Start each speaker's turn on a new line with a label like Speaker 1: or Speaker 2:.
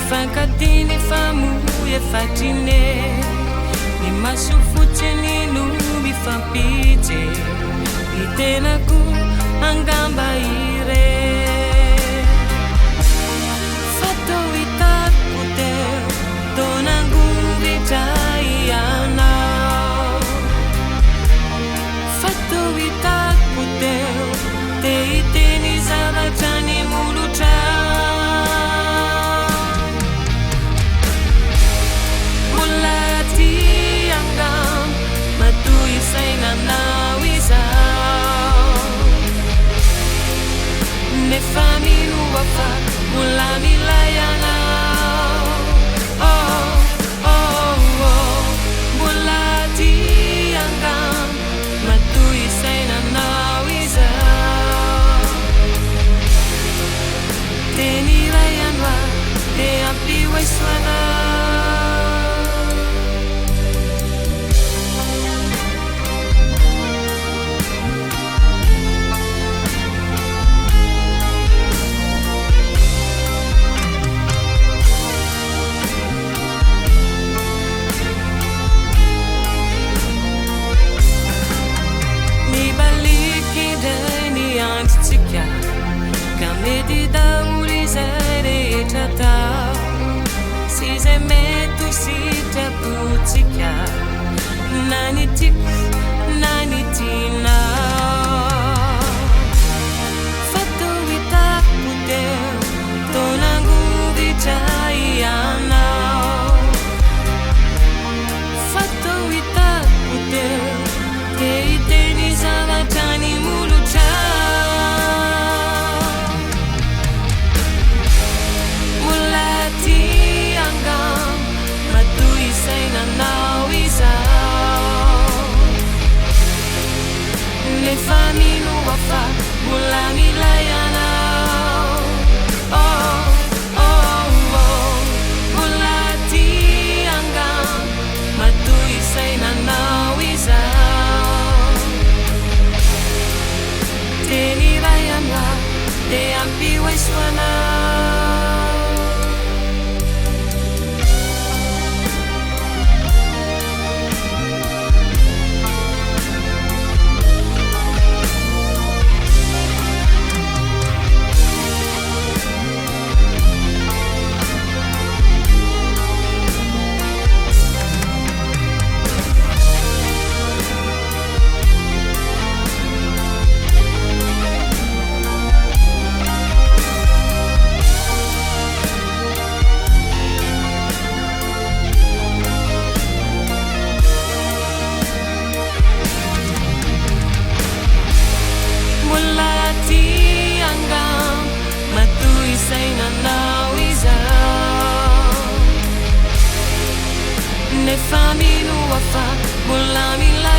Speaker 1: Fankatini famuye fatine ni masufutini nubi fampite itenaku angamba ire fato itakute tonangu vitaiana fato itakute te iteni zavatani mulucha Nefaminu wafa mulami layana oh oh oh mulati angam matui saina nawiza teni layanwa te api waiswana Kamedi dauri zare chata si zemetu si taputika nani tik nani tina fato vita pute tonangu vitaiana fato vita pute te iteni zavatani mulucha Nefaminu wafa mulami layana oh oh oh mulati angam matui saina nawiza teni layana te ampi waiswana Nefaminu wafa mulami la